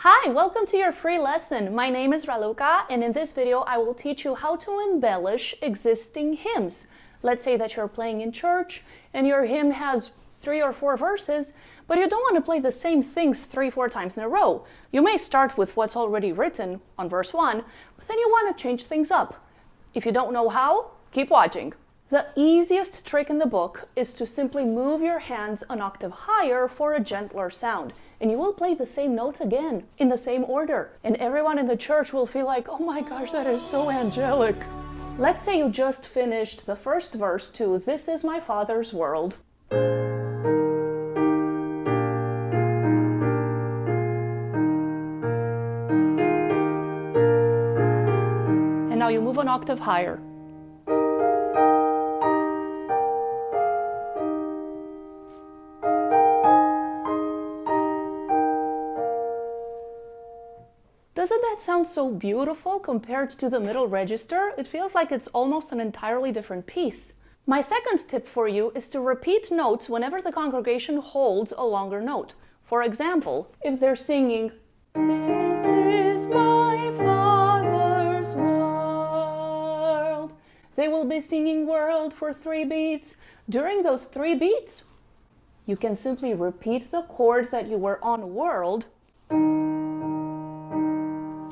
Hi, welcome to your free lesson. My name is Raluca, and in this video I will teach you how to embellish existing hymns. Let's say that you're playing in church and your hymn has 3 or 4 verses, but you don't want to play the same things 3-4 times in a row. You may start with what's already written on verse 1, but then you want to change things up. If you don't know how, keep watching. The easiest trick in the book is to simply move your hands an octave higher for a gentler sound, and you will play the same notes again, in the same order, and everyone in the church will feel like, oh my gosh, that is so angelic. Let's say you just finished the first verse to This Is My Father's World. And now you move an octave higher. Doesn't that sound so beautiful compared to the middle register? It feels like it's almost an entirely different piece. My second tip for you is to repeat notes whenever the congregation holds a longer note. For example, if they're singing, This is my Father's world, they will be singing world for 3 beats. During those 3 beats, you can simply repeat the chord that you were on world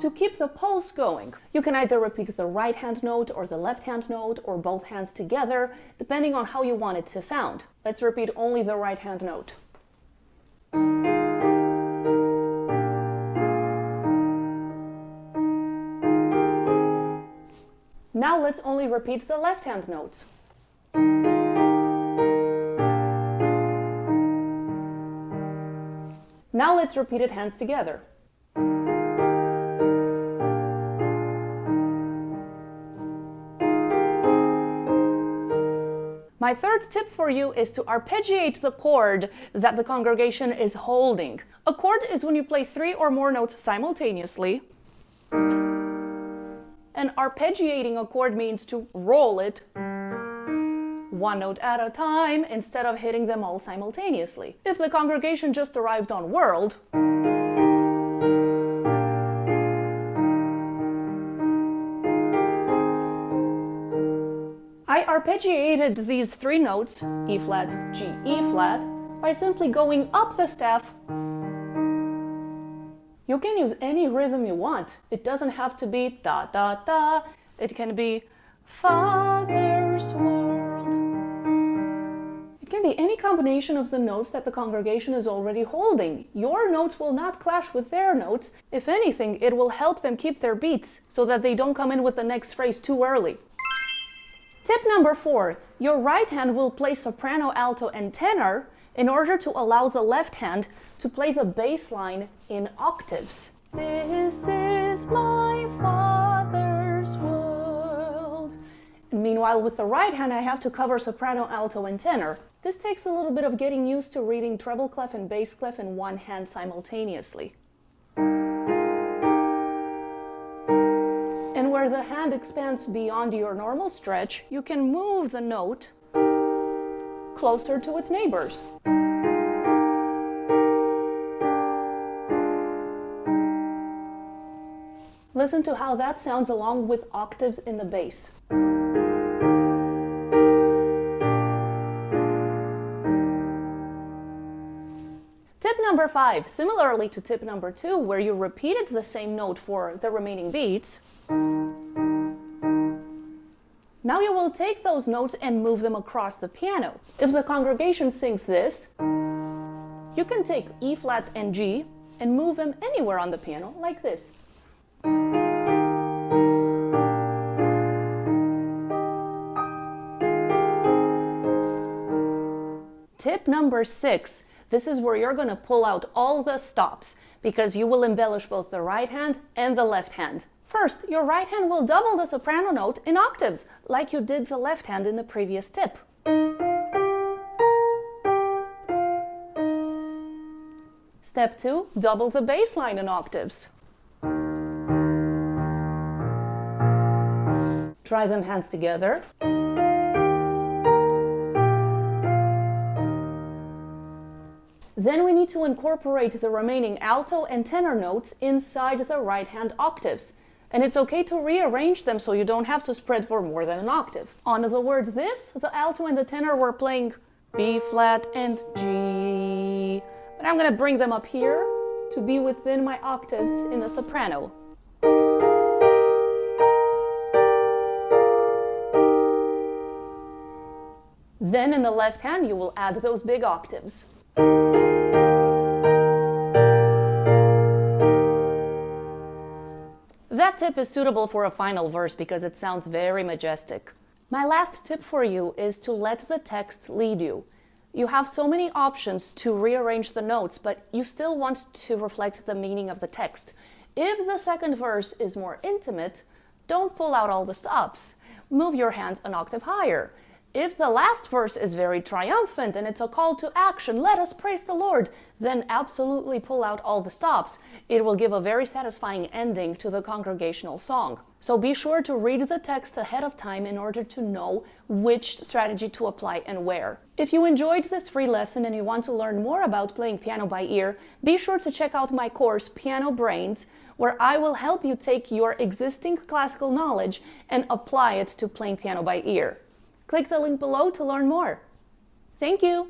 to keep the pulse going. You can either repeat the right hand note or the left hand note or both hands together, depending on how you want it to sound. Let's repeat only the right hand note. Now let's only repeat the left hand notes. Now let's repeat it hands together. My third tip for you is to arpeggiate the chord that the congregation is holding. A chord is when you play 3 or more notes simultaneously. And arpeggiating a chord means to roll it 1 note at a time instead of hitting them all simultaneously. If the congregation just arrived on world, I arpeggiated these 3 notes, E flat, G, E flat, by simply going up the staff. You can use any rhythm you want. It doesn't have to be da da da. It can be Father's world. It can be any combination of the notes that the congregation is already holding. Your notes will not clash with their notes. If anything, it will help them keep their beats so that they don't come in with the next phrase too early. Tip number 4, your right hand will play soprano, alto, and tenor in order to allow the left hand to play the bass line in octaves. This is my Father's world. And meanwhile, with the right hand, I have to cover soprano, alto, and tenor. This takes a little bit of getting used to reading treble clef and bass clef in one hand simultaneously. And where the hand expands beyond your normal stretch, you can move the note closer to its neighbors. Listen to how that sounds along with octaves in the bass. Tip number 5, similarly to tip number 2, where you repeated the same note for the remaining beats, now you will take those notes and move them across the piano. If the congregation sings this, you can take E flat and G and move them anywhere on the piano, like this. Tip number 6. This is where you're going to pull out all the stops, because you will embellish both the right hand and the left hand. First, your right hand will double the soprano note in octaves, like you did the left hand in the previous tip. Step 2, double the bass line in octaves. Try them hands together. Then we need to incorporate the remaining alto and tenor notes inside the right-hand octaves. And it's okay to rearrange them so you don't have to spread for more than an octave. On the word this, the alto and the tenor were playing B flat and G. But I'm gonna bring them up here to be within my octaves in the soprano. Then in the left hand, you will add those big octaves. That tip is suitable for a final verse because it sounds very majestic. My last tip for you is to let the text lead you. You have so many options to rearrange the notes, but you still want to reflect the meaning of the text. If the second verse is more intimate, don't pull out all the stops. Move your hands an octave higher. If the last verse is very triumphant and it's a call to action, let us praise the Lord, then absolutely pull out all the stops. It will give a very satisfying ending to the congregational song. So be sure to read the text ahead of time in order to know which strategy to apply and where. If you enjoyed this free lesson and you want to learn more about playing piano by ear, be sure to check out my course, Piano Brains, where I will help you take your existing classical knowledge and apply it to playing piano by ear. Click the link below to learn more. Thank you!